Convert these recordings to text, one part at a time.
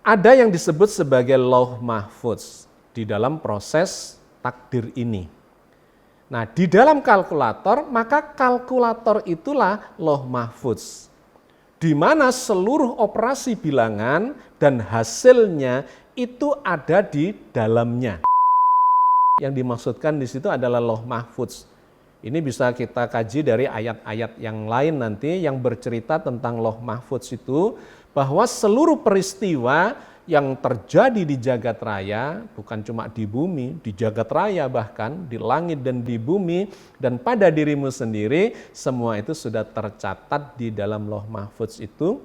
Ada yang disebut sebagai lauh mahfuz di dalam proses takdir ini. Nah, di dalam kalkulator, maka kalkulator itulah lauh mahfuz, di mana seluruh operasi bilangan dan hasilnya itu ada di dalamnya. Yang dimaksudkan di situ adalah lauh mahfuz. Ini bisa kita kaji dari ayat-ayat yang lain nanti yang bercerita tentang lauh mahfuz itu, bahwa seluruh peristiwa yang terjadi di jagat raya, bukan cuma di bumi, di jagat raya bahkan, di langit dan di bumi, dan pada dirimu sendiri, semua itu sudah tercatat di dalam lauh mahfuz itu.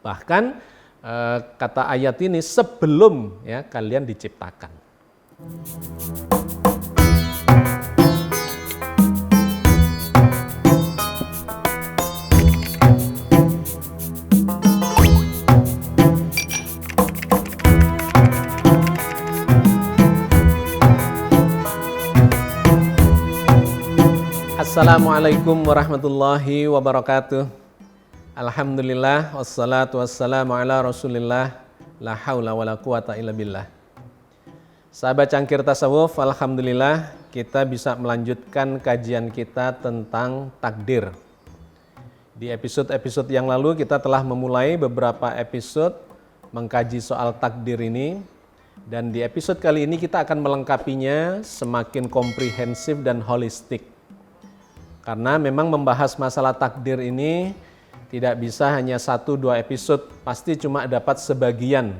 Bahkan kata ayat ini sebelum ya kalian diciptakan. Assalamualaikum warahmatullahi wabarakatuh. Alhamdulillah wassalatu wassalamu ala Rasulillah, la haula wala quwata illa billah. Sahabat cangkir tasawuf, alhamdulillah kita bisa melanjutkan kajian kita tentang takdir. Di episode-episode yang lalu kita telah memulai beberapa episode mengkaji soal takdir ini, dan di episode kali ini kita akan melengkapinya semakin komprehensif dan holistik. Karena memang membahas masalah takdir ini tidak bisa hanya 1-2 episode, pasti cuma dapat sebagian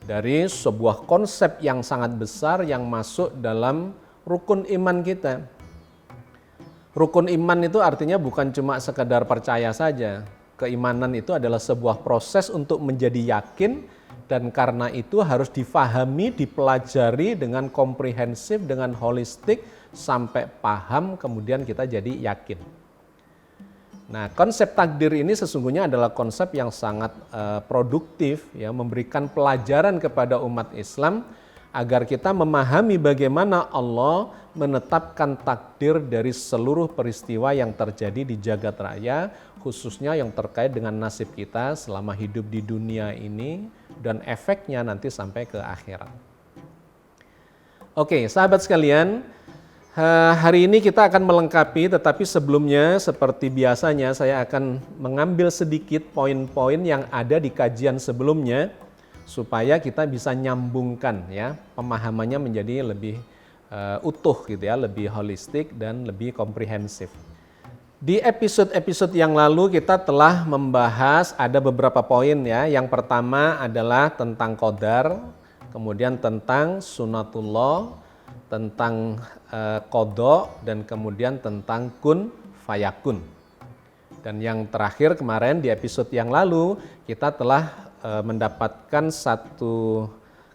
dari sebuah konsep yang sangat besar yang masuk dalam rukun iman kita. Rukun iman itu artinya bukan cuma sekadar percaya saja. Keimanan itu adalah sebuah proses untuk menjadi yakin, dan karena itu harus difahami, dipelajari dengan komprehensif, dengan holistik, sampai paham, kemudian kita jadi yakin. Nah, konsep takdir ini sesungguhnya adalah konsep yang sangat produktif, ya, memberikan pelajaran kepada umat Islam agar kita memahami bagaimana Allah menetapkan takdir dari seluruh peristiwa yang terjadi di jagat raya, khususnya yang terkait dengan nasib kita selama hidup di dunia ini dan efeknya nanti sampai ke akhirat. Oke, sahabat sekalian, hari ini kita akan melengkapi, tetapi sebelumnya seperti biasanya saya akan mengambil sedikit poin-poin yang ada di kajian sebelumnya supaya kita bisa nyambungkan, ya, pemahamannya menjadi lebih utuh gitu ya, lebih holistik dan lebih komprehensif. Di episode-episode yang lalu kita telah membahas ada beberapa poin, ya. Yang pertama adalah tentang qadar, kemudian tentang sunatullah, tentang qadha, dan kemudian tentang kun fayakun. Dan yang terakhir kemarin di episode yang lalu kita telah mendapatkan satu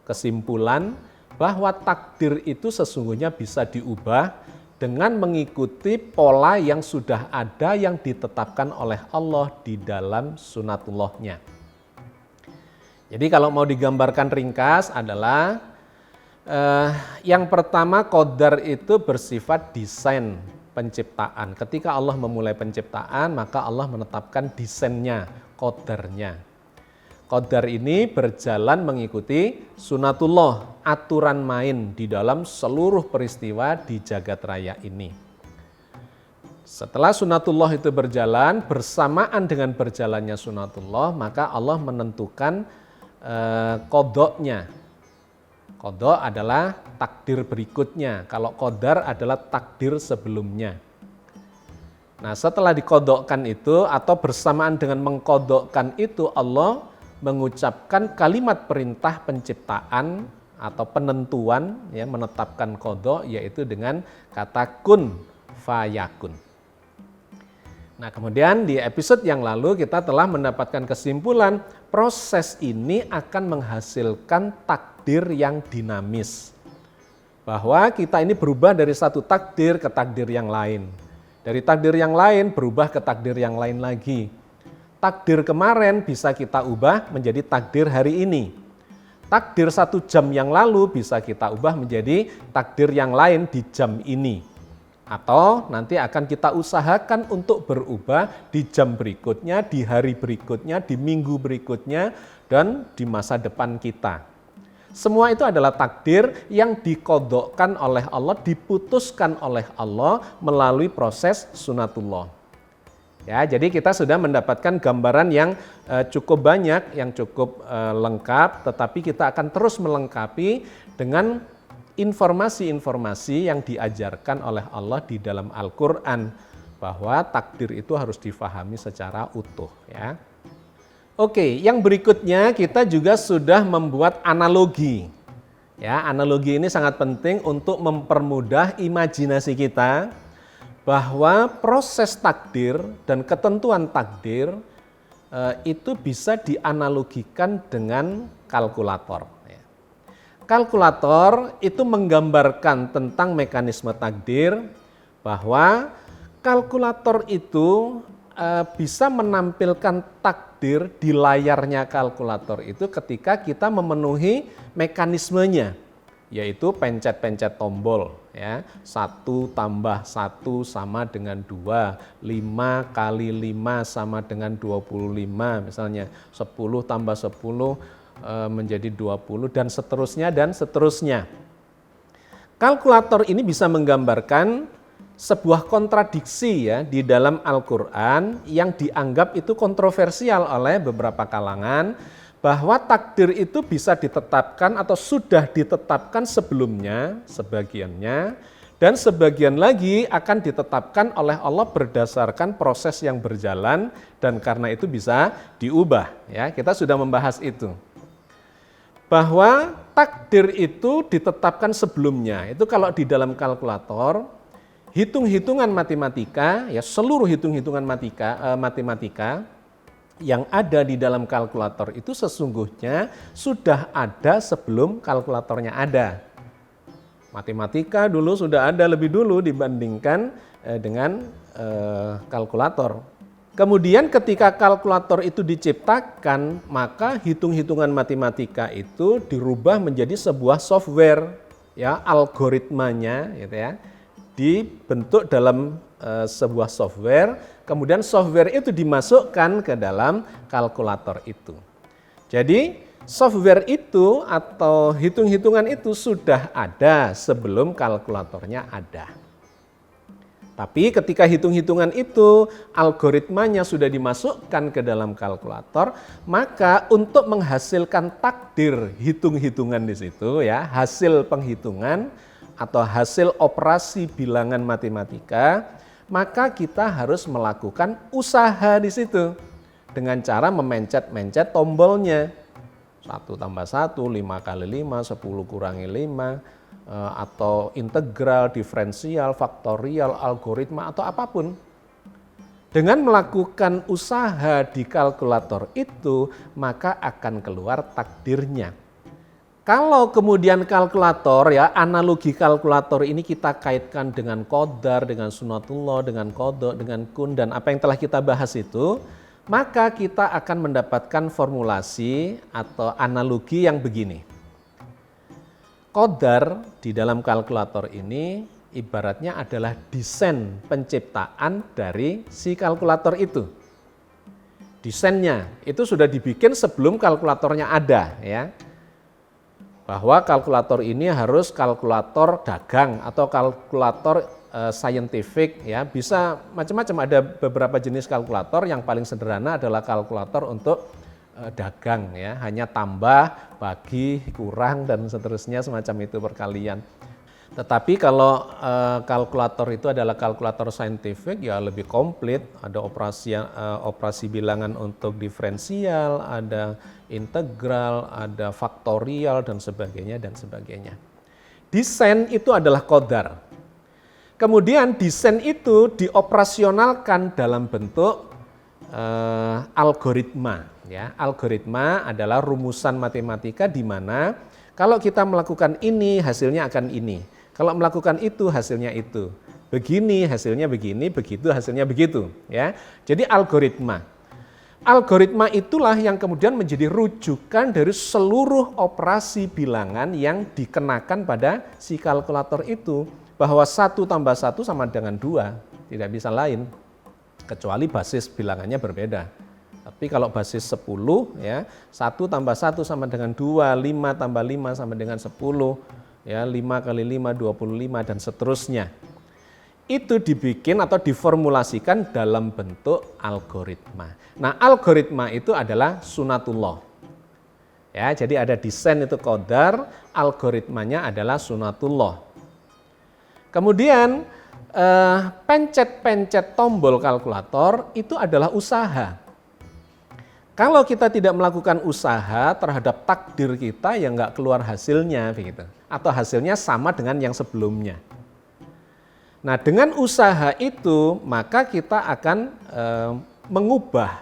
kesimpulan bahwa takdir itu sesungguhnya bisa diubah dengan mengikuti pola yang sudah ada yang ditetapkan oleh Allah di dalam sunatullahnya. Jadi kalau mau digambarkan ringkas adalah yang pertama, qadar itu bersifat desain penciptaan. Ketika Allah memulai penciptaan, maka Allah menetapkan desainnya, qadarnya. Qadar ini berjalan mengikuti sunatullah, aturan main di dalam seluruh peristiwa di jagat raya ini. Setelah sunatullah itu berjalan, bersamaan dengan berjalannya sunatullah, maka Allah menentukan qadha-nya. Qadha adalah takdir berikutnya, kalau qadar adalah takdir sebelumnya. Nah, setelah diqadhakan itu atau bersamaan dengan mengqadhakan itu, Allah mengucapkan kalimat perintah penciptaan atau penentuan, ya, menetapkan qadha, yaitu dengan kata kun fayakun. Nah, kemudian di episode yang lalu kita telah mendapatkan kesimpulan proses ini akan menghasilkan takdir yang dinamis. Bahwa kita ini berubah dari satu takdir ke takdir yang lain. Dari takdir yang lain berubah ke takdir yang lain lagi. Takdir kemarin bisa kita ubah menjadi takdir hari ini. Takdir 1 jam yang lalu bisa kita ubah menjadi takdir yang lain di jam ini. Atau nanti akan kita usahakan untuk berubah di jam berikutnya, di hari berikutnya, di minggu berikutnya, dan di masa depan kita. Semua itu adalah takdir yang dikodokkan oleh Allah, diputuskan oleh Allah melalui proses sunatullah. Ya, jadi kita sudah mendapatkan gambaran yang cukup banyak, yang cukup lengkap, tetapi kita akan terus melengkapi dengan informasi-informasi yang diajarkan oleh Allah di dalam Al-Quran, bahwa takdir itu harus difahami secara utuh. Ya. Oke, yang berikutnya kita juga sudah membuat analogi. Ya, analogi ini sangat penting untuk mempermudah imajinasi kita bahwa proses takdir dan ketentuan takdir itu bisa dianalogikan dengan kalkulator. Kalkulator itu menggambarkan tentang mekanisme takdir, bahwa kalkulator itu bisa menampilkan takdir di layarnya kalkulator itu ketika kita memenuhi mekanismenya, yaitu pencet-pencet tombol. Ya, 1 tambah 1 sama dengan 2, 5 kali 5 sama dengan 25 misalnya, 10 tambah 10 menjadi 20 dan seterusnya dan seterusnya. Kalkulator ini bisa menggambarkan sebuah kontradiksi ya di dalam Al-Quran yang dianggap itu kontroversial oleh beberapa kalangan, bahwa takdir itu bisa ditetapkan atau sudah ditetapkan sebelumnya sebagiannya, dan sebagian lagi akan ditetapkan oleh Allah berdasarkan proses yang berjalan, dan karena itu bisa diubah. Ya, kita sudah membahas itu. Bahwa takdir itu ditetapkan sebelumnya. Itu kalau di dalam kalkulator, hitung-hitungan matematika, ya seluruh hitung-hitungan matematika yang ada di dalam kalkulator itu sesungguhnya sudah ada sebelum kalkulatornya ada. Matematika dulu sudah ada lebih dulu dibandingkan dengan kalkulator. Kemudian ketika kalkulator itu diciptakan, maka hitung-hitungan matematika itu dirubah menjadi sebuah software, ya algoritmanya, gitu ya, dibentuk dalam sebuah software, kemudian software itu dimasukkan ke dalam kalkulator itu. Jadi software itu atau hitung-hitungan itu sudah ada sebelum kalkulatornya ada. Tapi ketika hitung-hitungan itu algoritmanya sudah dimasukkan ke dalam kalkulator, maka untuk menghasilkan takdir hitung-hitungan di situ, ya hasil penghitungan atau hasil operasi bilangan matematika, maka kita harus melakukan usaha di situ dengan cara memencet-mencet tombolnya. 1 tambah 1, 5 kali 5, 10 kurangi 5, atau integral, diferensial, faktorial, algoritma, atau apapun. Dengan melakukan usaha di kalkulator itu, maka akan keluar takdirnya. Kalau kemudian kalkulator, ya analogi kalkulator ini kita kaitkan dengan qadar, dengan sunatullah, dengan qada, dengan kun, dan apa yang telah kita bahas itu, maka kita akan mendapatkan formulasi atau analogi yang begini. Qadar di dalam kalkulator ini ibaratnya adalah desain penciptaan dari si kalkulator itu. Desainnya itu sudah dibikin sebelum kalkulatornya ada, ya. Bahwa kalkulator ini harus kalkulator dagang atau kalkulator scientific, ya bisa macam-macam. Ada beberapa jenis kalkulator, yang paling sederhana adalah kalkulator untuk dagang, ya hanya tambah, bagi, kurang dan seterusnya semacam itu perkalian. Tetapi kalau kalkulator itu adalah kalkulator scientific, ya lebih komplit, ada operasi bilangan untuk diferensial, ada integral, ada faktorial dan sebagainya dan sebagainya. Desain itu adalah qadar. Kemudian desain itu dioperasionalkan dalam bentuk algoritma. Ya, algoritma adalah rumusan matematika di mana kalau kita melakukan ini hasilnya akan ini. Kalau melakukan itu hasilnya itu. Begini hasilnya begini, begitu hasilnya begitu, ya. Jadi algoritma. Algoritma itulah yang kemudian menjadi rujukan dari seluruh operasi bilangan yang dikenakan pada si kalkulator itu. Bahwa 1 tambah 1 sama dengan 2, tidak bisa lain. Kecuali basis bilangannya berbeda. 1 Tapi kalau basis 10 ya, 1 tambah 1 sama dengan 2, 5 tambah 5 sama dengan 10, ya 5 kali 5 25 dan seterusnya. Itu dibikin atau diformulasikan dalam bentuk algoritma. Nah, algoritma itu adalah sunatullah. Ya, jadi ada desain itu qadar, algoritmanya adalah sunatullah. Kemudian pencet-pencet tombol kalkulator itu adalah usaha. Kalau kita tidak melakukan usaha terhadap takdir kita, ya nggak keluar hasilnya begitu. Atau hasilnya sama dengan yang sebelumnya. Nah, dengan usaha itu maka kita akan mengubah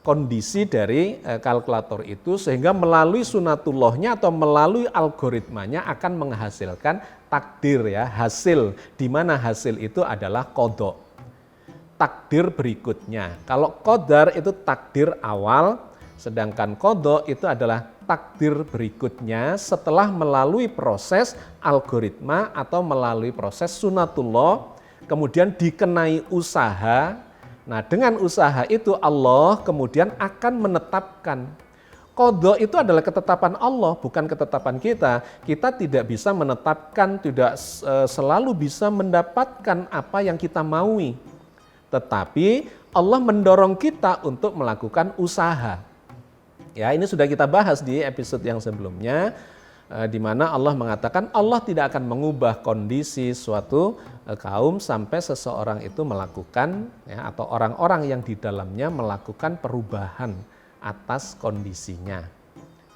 kondisi dari kalkulator itu sehingga melalui sunatullahnya atau melalui algoritmanya akan menghasilkan takdir ya, hasil, di mana hasil itu adalah qadha. Takdir berikutnya. Kalau qadar itu takdir awal, sedangkan qadha itu adalah takdir berikutnya setelah melalui proses algoritma atau melalui proses sunatullah, kemudian dikenai usaha. Nah, dengan usaha itu Allah kemudian akan menetapkan. Qadha itu adalah ketetapan Allah, bukan ketetapan kita. Kita tidak bisa menetapkan, tidak selalu bisa mendapatkan apa yang kita maui. Tetapi Allah mendorong kita untuk melakukan usaha. Ya, ini sudah kita bahas di episode yang sebelumnya, di mana Allah mengatakan Allah tidak akan mengubah kondisi suatu kaum sampai seseorang itu melakukan, ya, atau orang-orang yang di dalamnya melakukan perubahan atas kondisinya.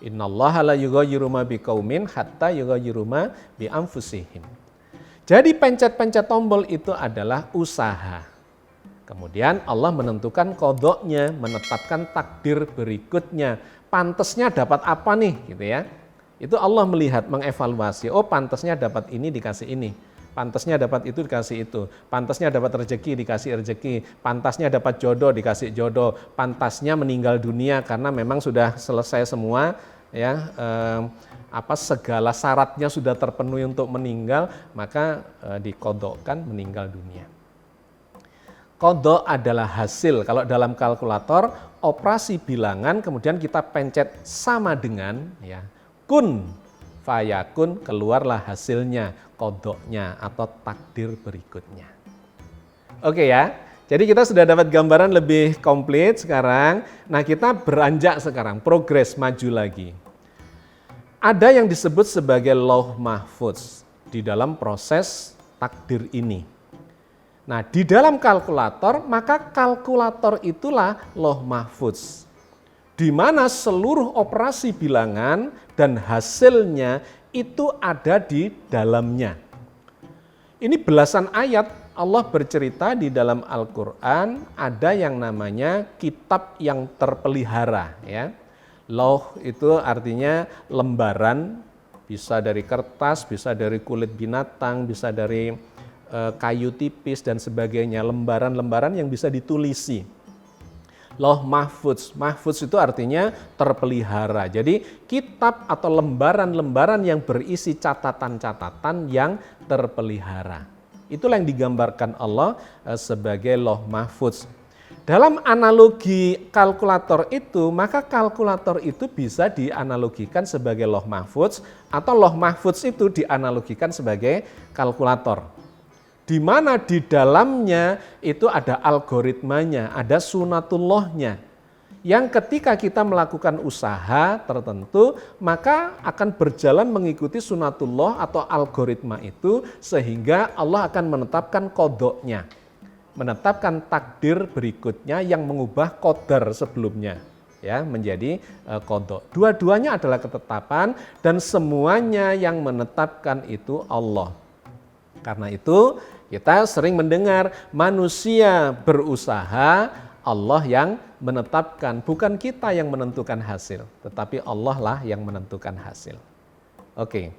Innallaha la yughayyiru ma biqaumin hatta yughayyiru ma bi anfusihim. Jadi pencet-pencet tombol itu adalah usaha. Kemudian Allah menentukan qadha-nya, menetapkan takdir berikutnya. Pantasnya dapat apa nih gitu ya. Itu Allah melihat, mengevaluasi, oh pantasnya dapat ini dikasih ini. Pantasnya dapat itu dikasih itu. Pantasnya dapat rezeki dikasih rezeki. Pantasnya dapat jodoh dikasih jodoh. Pantasnya meninggal dunia karena memang sudah selesai semua ya, segala syaratnya sudah terpenuhi untuk meninggal, maka diqadhakan meninggal dunia. Qadha adalah hasil. Kalau dalam kalkulator operasi bilangan kemudian kita pencet sama dengan ya kun fayakun, keluarlah hasilnya, qadha-nya atau takdir berikutnya. Oke ya. Jadi kita sudah dapat gambaran lebih komplit sekarang. Nah, kita beranjak sekarang, progres maju lagi. Ada yang disebut sebagai lauh mahfuz di dalam proses takdir ini. Nah, di dalam kalkulator, maka kalkulator itulah lauh mahfuz, di mana seluruh operasi bilangan dan hasilnya itu ada di dalamnya. Ini belasan ayat Allah bercerita di dalam Al-Quran, ada yang namanya kitab yang terpelihara. Ya. Lauh itu artinya lembaran, bisa dari kertas, bisa dari kulit binatang, bisa dari kayu tipis dan sebagainya, lembaran-lembaran yang bisa ditulisi. Lauh mahfuz, mahfuz itu artinya terpelihara. Jadi kitab atau lembaran-lembaran yang berisi catatan-catatan yang terpelihara. Itulah yang digambarkan Allah sebagai lauh mahfuz. Dalam analogi kalkulator itu, maka kalkulator itu bisa dianalogikan sebagai lauh mahfuz atau lauh mahfuz itu dianalogikan sebagai kalkulator. Di mana di dalamnya itu ada algoritmanya, ada sunatullahnya. Yang ketika kita melakukan usaha tertentu, maka akan berjalan mengikuti sunatullah atau algoritma itu, sehingga Allah akan menetapkan qadha-nya, menetapkan takdir berikutnya yang mengubah qadar sebelumnya ya menjadi qadha. Dua-duanya adalah ketetapan dan semuanya yang menetapkan itu Allah. Karena itu kita sering mendengar manusia berusaha, Allah yang menetapkan, bukan kita yang menentukan hasil, tetapi Allah lah yang menentukan hasil. Oke.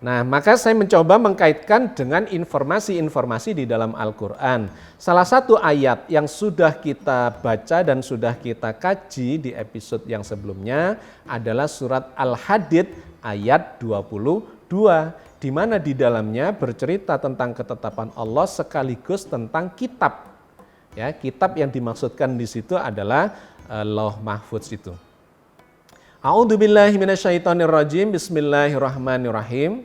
Nah, maka saya mencoba mengkaitkan dengan informasi-informasi di dalam Al-Quran. Salah satu ayat yang sudah kita baca dan sudah kita kaji di episode yang sebelumnya adalah surat Al-Hadid ayat 22. Di mana di dalamnya bercerita tentang ketetapan Allah sekaligus tentang kitab. Ya, kitab yang dimaksudkan di situ adalah Lauh Mahfudz itu. A'udzubillahi minasyaitonirrajim. Bismillahirrahmanirrahim.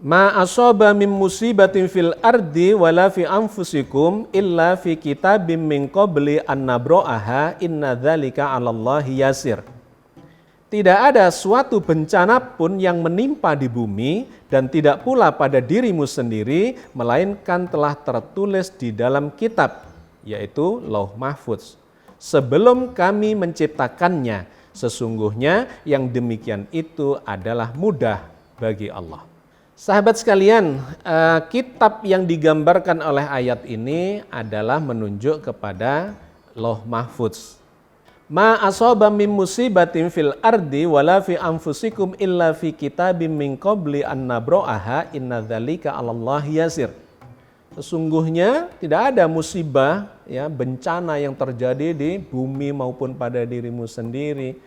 Ma asaba min musibatin fil ardi wala fi anfusikum illa fi kitabim min qabli an nabra'aha inna dzalika 'alallahi yasir. Tidak ada suatu bencana pun yang menimpa di bumi dan tidak pula pada dirimu sendiri melainkan telah tertulis di dalam kitab, yaitu Lauh Mahfudz. Sebelum kami menciptakannya, sesungguhnya yang demikian itu adalah mudah bagi Allah. Sahabat sekalian, kitab yang digambarkan oleh ayat ini adalah menunjuk kepada Lauh Mahfudz. Ma asaba min musibatin fil ardi wala fi anfusikum illa fi kitabim min qabli an nabra'aha inna dzalika 'alallahi yasir. Sesungguhnya tidak ada musibah, ya, bencana yang terjadi di bumi maupun pada dirimu sendiri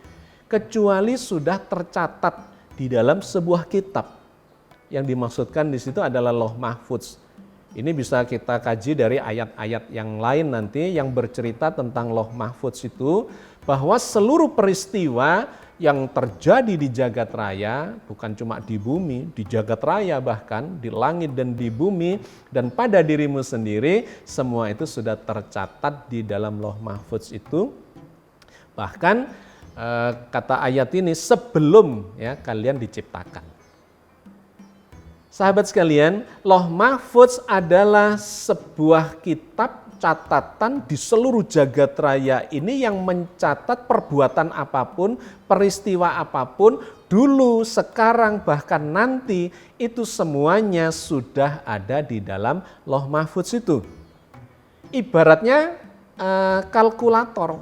kecuali sudah tercatat di dalam sebuah kitab. Yang dimaksudkan di situ adalah Lauh Mahfudz. Ini bisa kita kaji dari ayat-ayat yang lain nanti yang bercerita tentang Lauh Mahfudz itu, bahwa seluruh peristiwa yang terjadi di jagat raya, bukan cuma di bumi, di jagat raya bahkan, di langit dan di bumi, dan pada dirimu sendiri, semua itu sudah tercatat di dalam Lauh Mahfudz itu. Bahkan kata ayat ini sebelum, ya, kalian diciptakan. Sahabat sekalian, Lauh Mahfudz adalah sebuah kitab catatan di seluruh jagat raya ini yang mencatat perbuatan apapun, peristiwa apapun, dulu, sekarang, bahkan nanti, itu semuanya sudah ada di dalam Lauh Mahfudz itu. Ibaratnya kalkulator.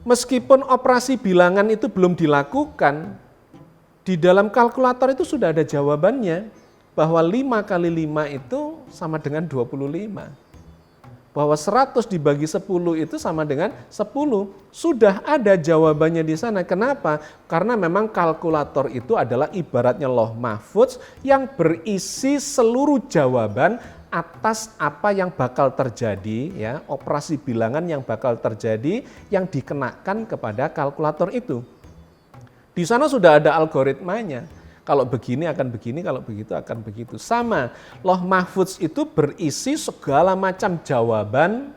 Meskipun operasi bilangan itu belum dilakukan, di dalam kalkulator itu sudah ada jawabannya, bahwa 5 kali 5 itu sama dengan 25. Bahwa 100 dibagi 10 itu sama dengan 10. Sudah ada jawabannya di sana. Kenapa? Karena memang kalkulator itu adalah ibaratnya Lauh Mahfudz yang berisi seluruh jawaban atas apa yang bakal terjadi, ya, operasi bilangan yang bakal terjadi yang dikenakan kepada kalkulator itu. Di sana sudah ada algoritmanya. Kalau begini akan begini, kalau begitu akan begitu. Sama, Lauh Mahfudz itu berisi segala macam jawaban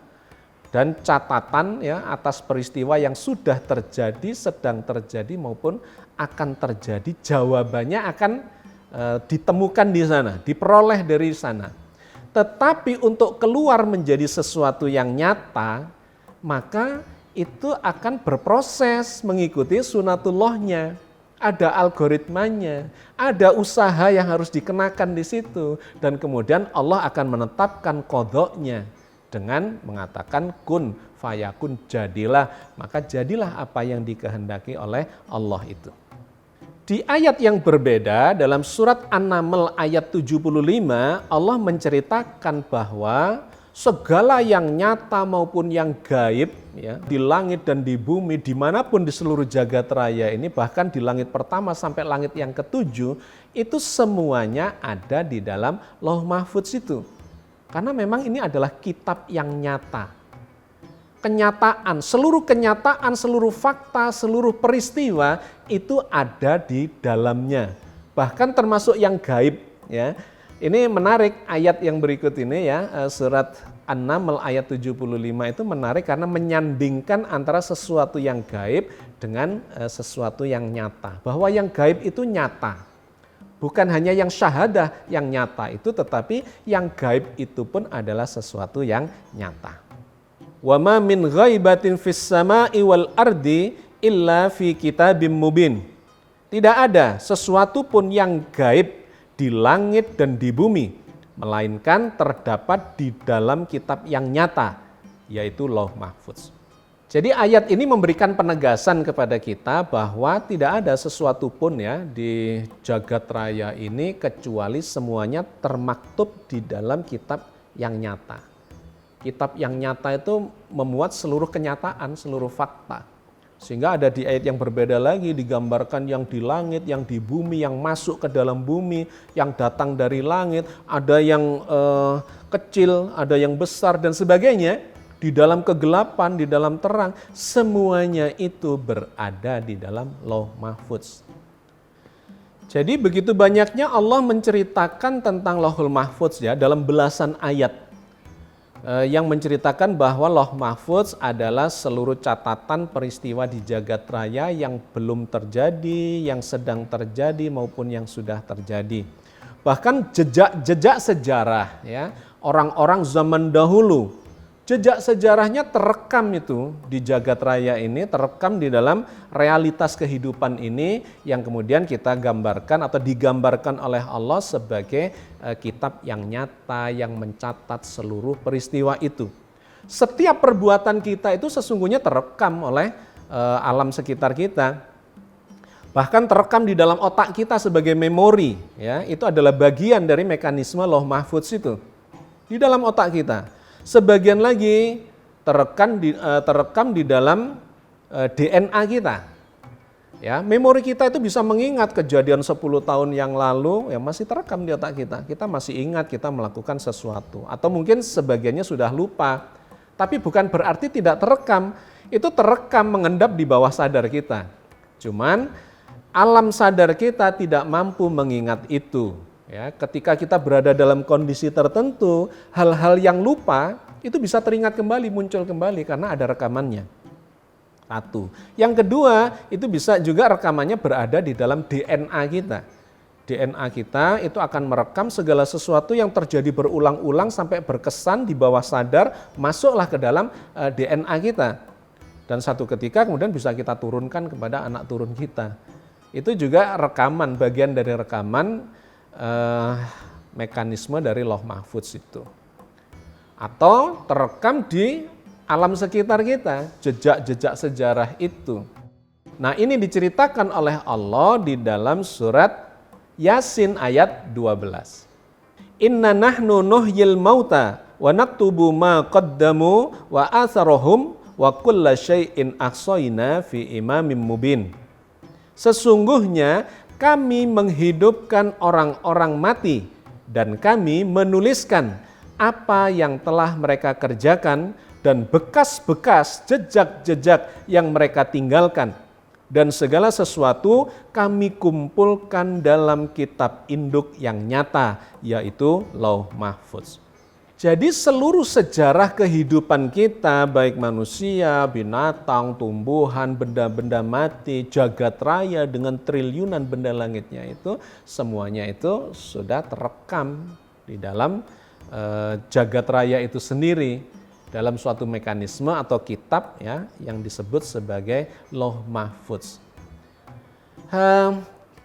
dan catatan, ya, atas peristiwa yang sudah terjadi, sedang terjadi maupun akan terjadi. Jawabannya akan ditemukan di sana, diperoleh dari sana. Tetapi untuk keluar menjadi sesuatu yang nyata, maka itu akan berproses mengikuti sunatullahnya. Ada algoritmanya, ada usaha yang harus dikenakan di situ. Dan kemudian Allah akan menetapkan qadha-nya dengan mengatakan kun fayakun, jadilah. Maka jadilah apa yang dikehendaki oleh Allah itu. Di ayat yang berbeda dalam surat An-Naml ayat 75, Allah menceritakan bahwa segala yang nyata maupun yang gaib, ya, di langit dan di bumi, dimanapun di seluruh jagat raya ini, bahkan di langit pertama sampai langit yang ketujuh, itu semuanya ada di dalam Lauh Mahfudz itu. Karena memang ini adalah kitab yang nyata. Kenyataan, seluruh fakta, seluruh peristiwa itu ada di dalamnya. Bahkan termasuk yang gaib, ya. Ini menarik ayat yang berikut ini, ya, surat An-Naml ayat 75 itu menarik karena menyandingkan antara sesuatu yang gaib dengan sesuatu yang nyata. Bahwa yang gaib itu nyata. Bukan hanya yang syahadah yang nyata itu, tetapi yang gaib itu pun adalah sesuatu yang nyata. Wa ma min ghaibatin fis sama'i wal ardi illa fi kitabim mubin. Tidak ada sesuatu pun yang gaib di langit dan di bumi, melainkan terdapat di dalam kitab yang nyata, yaitu Lauh Mahfudz. Jadi ayat ini memberikan penegasan kepada kita bahwa tidak ada sesuatu pun, ya, di jagat raya ini kecuali semuanya termaktub di dalam kitab yang nyata. Kitab yang nyata itu memuat seluruh kenyataan, seluruh fakta. Sehingga ada di ayat yang berbeda lagi digambarkan yang di langit, yang di bumi, yang masuk ke dalam bumi, yang datang dari langit, ada yang kecil, ada yang besar dan sebagainya. Di dalam kegelapan, di dalam terang, semuanya itu berada di dalam Lauh Mahfudz. Jadi begitu banyaknya Allah menceritakan tentang Lauhul Mahfudz ya dalam belasan ayat yang menceritakan bahwa Lauh Mahfudz adalah seluruh catatan peristiwa di jagat raya yang belum terjadi, yang sedang terjadi maupun yang sudah terjadi. Bahkan jejak sejarah ya orang-orang zaman dahulu, jejak sejarahnya terekam itu di jagat raya ini, terekam di dalam realitas kehidupan ini yang kemudian kita gambarkan atau digambarkan oleh Allah sebagai kitab yang nyata yang mencatat seluruh peristiwa itu. Setiap perbuatan kita itu sesungguhnya terekam oleh alam sekitar kita. Bahkan terekam di dalam otak kita sebagai memori, ya, itu adalah bagian dari mekanisme Lauh Mahfudz itu. Di dalam otak kita. Sebagian lagi terekam di dalam DNA kita. Ya, memori kita itu bisa mengingat kejadian 10 tahun yang lalu, ya masih terekam di otak kita. Kita masih ingat kita melakukan sesuatu. Atau mungkin sebagiannya sudah lupa. Tapi bukan berarti tidak terekam. Itu terekam mengendap di bawah sadar kita. Cuman alam sadar kita tidak mampu mengingat itu. Ya, ketika kita berada dalam kondisi tertentu, hal-hal yang lupa itu bisa teringat kembali, muncul kembali karena ada rekamannya. Satu. Yang kedua, itu bisa juga rekamannya berada di dalam DNA kita. DNA kita itu akan merekam segala sesuatu yang terjadi berulang-ulang sampai berkesan di bawah sadar, masuklah ke dalam DNA kita. Dan satu ketika kemudian bisa kita turunkan kepada anak turun kita. Itu juga rekaman, bagian dari rekaman mekanisme dari Lauh Mahfudz itu. Atau terekam di alam sekitar kita, jejak-jejak sejarah itu. Nah, ini diceritakan oleh Allah di dalam surat Yasin ayat 12. Inna nahnu nuhyil mauta wa naktubu ma qaddamu wa atharahum wa kulla syai'in ahsayna fi imamin mubin. Sesungguhnya kami menghidupkan orang-orang mati dan kami menuliskan apa yang telah mereka kerjakan dan bekas-bekas jejak-jejak yang mereka tinggalkan. Dan segala sesuatu kami kumpulkan dalam kitab induk yang nyata, yaitu Lauh Mahfudz. Jadi seluruh sejarah kehidupan kita, baik manusia, binatang, tumbuhan, benda-benda mati, jagat raya dengan triliunan benda langitnya itu, semuanya itu sudah terekam di dalam jagat raya itu sendiri dalam suatu mekanisme atau kitab ya yang disebut sebagai Lauh Mahfudz.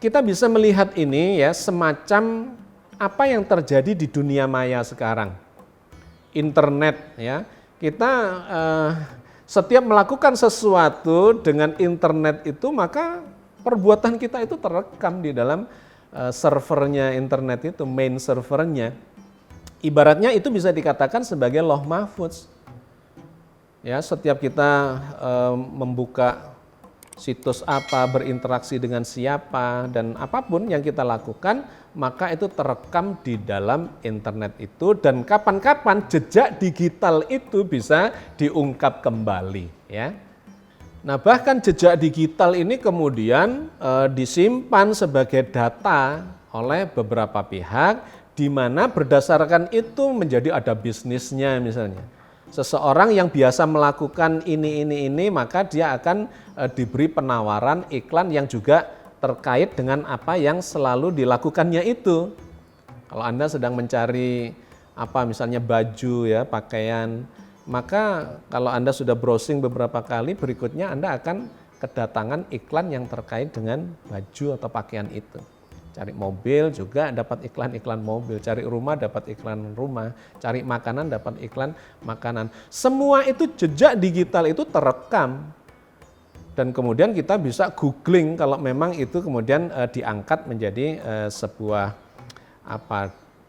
Kita bisa melihat ini ya semacam apa yang terjadi di dunia maya sekarang. Internet ya. Kita setiap melakukan sesuatu dengan internet itu maka perbuatan kita itu terekam di dalam servernya internet itu, main servernya. Ibaratnya itu bisa dikatakan sebagai Lauh Mahfudz. Ya, setiap kita membuka situs apa, berinteraksi dengan siapa, dan apapun yang kita lakukan, maka itu terekam di dalam internet itu, dan kapan-kapan jejak digital itu bisa diungkap kembali. Ya. Nah, bahkan jejak digital ini kemudian disimpan sebagai data oleh beberapa pihak, di mana berdasarkan itu menjadi ada bisnisnya misalnya. Seseorang yang biasa melakukan ini, maka dia akan diberi penawaran iklan yang juga terkait dengan apa yang selalu dilakukannya itu. Kalau Anda sedang mencari apa misalnya baju ya, pakaian, maka kalau Anda sudah browsing beberapa kali, berikutnya Anda akan kedatangan iklan yang terkait dengan baju atau pakaian itu. Cari mobil juga dapat iklan-iklan mobil, cari rumah dapat iklan rumah, cari makanan dapat iklan makanan. Semua itu jejak digital itu terekam. Dan kemudian kita bisa googling kalau memang itu kemudian diangkat menjadi sebuah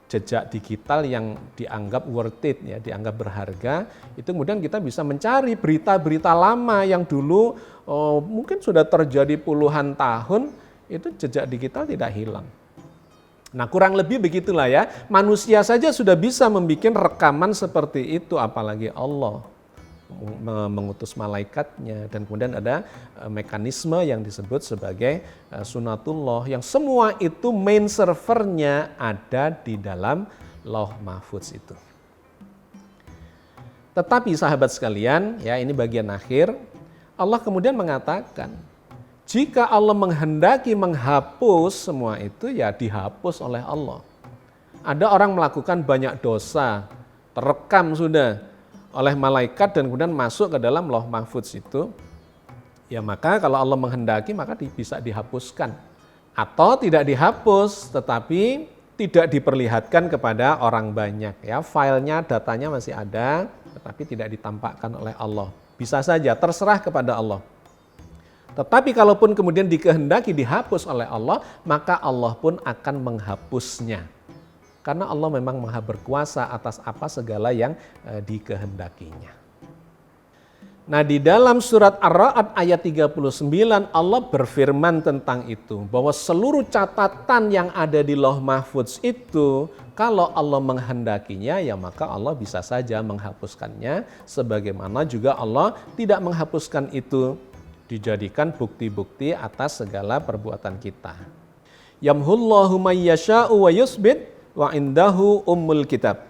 jejak digital yang dianggap worth it, ya, dianggap berharga, itu kemudian kita bisa mencari berita-berita lama yang dulu mungkin sudah terjadi puluhan tahun, itu jejak digital tidak hilang. Nah, kurang lebih begitulah ya, manusia saja sudah bisa membuat rekaman seperti itu, apalagi Allah mengutus malaikatnya, dan kemudian ada mekanisme yang disebut sebagai sunatullah, yang semua itu main servernya ada di dalam Lauh Mahfudz itu. Tetapi sahabat sekalian, ya ini bagian akhir, Allah kemudian mengatakan, jika Allah menghendaki menghapus semua itu, ya dihapus oleh Allah. Ada orang melakukan banyak dosa, terekam sudah oleh malaikat dan kemudian masuk ke dalam Lauh Mahfudz itu, ya maka kalau Allah menghendaki maka bisa dihapuskan. Atau tidak dihapus tetapi tidak diperlihatkan kepada orang banyak. Ya, filenya, datanya masih ada tetapi tidak ditampakkan oleh Allah. Bisa saja, terserah kepada Allah. Tetapi kalaupun kemudian dikehendaki dihapus oleh Allah, maka Allah pun akan menghapusnya. Karena Allah memang maha berkuasa atas apa segala yang dikehendakinya. Nah, di dalam surat Ar-Ra'd ayat 39 Allah berfirman tentang itu, bahwa seluruh catatan yang ada di Lauh Mahfudz itu, kalau Allah menghendakinya, ya maka Allah bisa saja menghapuskannya, sebagaimana juga Allah tidak menghapuskan itu, dijadikan bukti-bukti atas segala perbuatan kita. Yamhullahu may yasha'u wa yusbit wa indahu ummul kitab.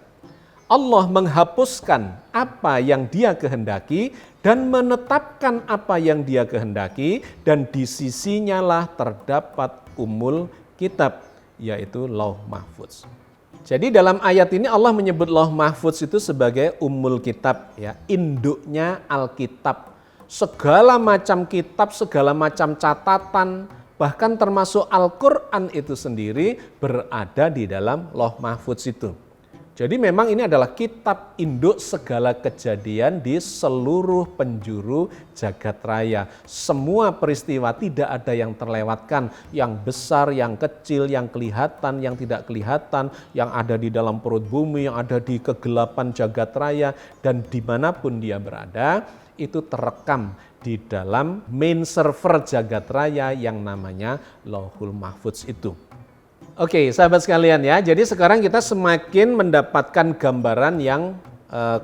Allah menghapuskan apa yang Dia kehendaki dan menetapkan apa yang Dia kehendaki, dan di sisinya lah terdapat ummul kitab, yaitu Lauh Mahfudz. Jadi dalam ayat ini Allah menyebut Lauh Mahfudz itu sebagai ummul kitab, ya, induknya Alkitab. Segala macam kitab, segala macam catatan, bahkan termasuk Al-Quran itu sendiri berada di dalam Lauh Mahfudz itu. Jadi memang ini adalah kitab induk segala kejadian di seluruh penjuru jagat raya. Semua peristiwa tidak ada yang terlewatkan, yang besar, yang kecil, yang kelihatan, yang tidak kelihatan, yang ada di dalam perut bumi, yang ada di kegelapan jagat raya, dan dimanapun dia berada, itu terekam di dalam main server jagat raya yang namanya Lauhul Mahfudz itu. Oke, sahabat sekalian ya, jadi sekarang kita semakin mendapatkan gambaran yang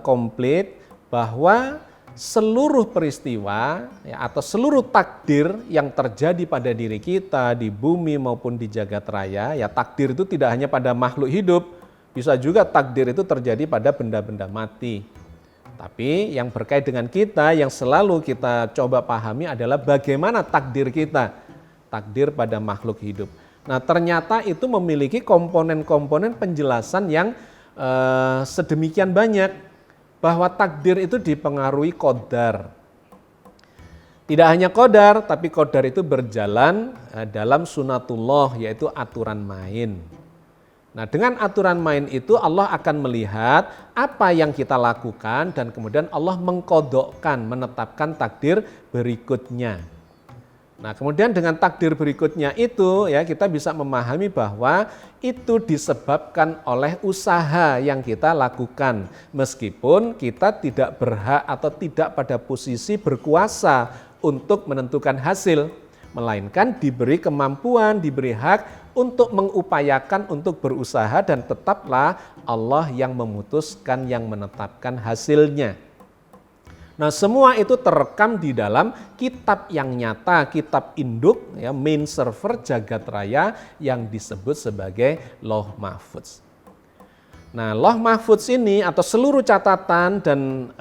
komplit bahwa seluruh peristiwa ya, atau seluruh takdir yang terjadi pada diri kita di bumi maupun di jagat raya, ya takdir itu tidak hanya pada makhluk hidup, bisa juga takdir itu terjadi pada benda-benda mati. Tapi yang berkait dengan kita, yang selalu kita coba pahami adalah bagaimana takdir kita, takdir pada makhluk hidup. Nah, ternyata itu memiliki komponen-komponen penjelasan yang sedemikian banyak, bahwa takdir itu dipengaruhi qadar. Tidak hanya qadar, tapi qadar itu berjalan dalam sunatullah, yaitu aturan main. Nah, dengan aturan main itu Allah akan melihat apa yang kita lakukan dan kemudian Allah mengqadokkan, menetapkan takdir berikutnya. Nah, kemudian dengan takdir berikutnya itu ya kita bisa memahami bahwa itu disebabkan oleh usaha yang kita lakukan. Meskipun kita tidak berhak atau tidak pada posisi berkuasa untuk menentukan hasil, melainkan diberi kemampuan, diberi hak untuk mengupayakan untuk berusaha, dan tetaplah Allah yang memutuskan, yang menetapkan hasilnya. Nah, semua itu terekam di dalam kitab yang nyata, kitab induk, ya, main server jagat raya yang disebut sebagai Lauh Mahfudz. Nah, Lauh Mahfudz ini atau seluruh catatan dan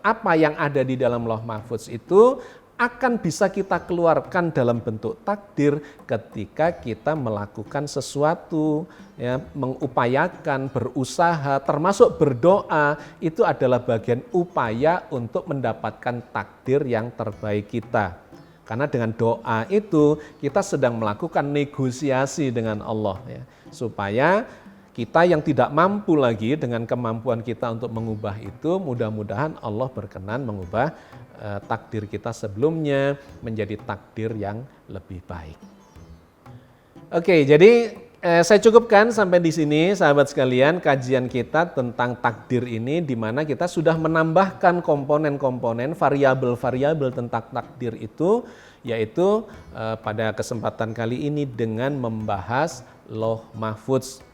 apa yang ada di dalam Lauh Mahfudz itu akan bisa kita keluarkan dalam bentuk takdir ketika kita melakukan sesuatu, ya, mengupayakan, berusaha, termasuk berdoa, itu adalah bagian upaya untuk mendapatkan takdir yang terbaik kita. Karena dengan doa itu kita sedang melakukan negosiasi dengan Allah, ya, supaya kita yang tidak mampu lagi dengan kemampuan kita untuk mengubah itu, mudah-mudahan Allah berkenan mengubah takdir kita sebelumnya menjadi takdir yang lebih baik. Oke, jadi Saya cukupkan sampai di sini, sahabat sekalian, kajian kita tentang takdir ini, di mana kita sudah menambahkan komponen-komponen, variabel-variabel tentang takdir itu, yaitu pada kesempatan kali ini dengan membahas Lauh Mahfudz.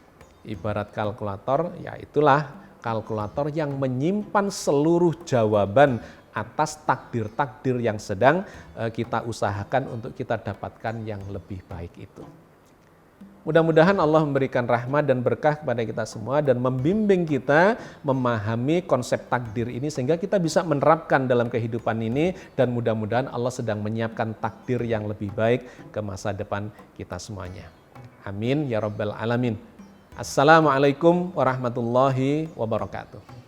Ibarat kalkulator, ya itulah kalkulator yang menyimpan seluruh jawaban atas takdir-takdir yang sedang kita usahakan untuk kita dapatkan yang lebih baik itu. Mudah-mudahan Allah memberikan rahmat dan berkah kepada kita semua dan membimbing kita memahami konsep takdir ini sehingga kita bisa menerapkan dalam kehidupan ini, dan mudah-mudahan Allah sedang menyiapkan takdir yang lebih baik ke masa depan kita semuanya. Amin ya rabbal alamin. Assalamualaikum warahmatullahi wabarakatuh.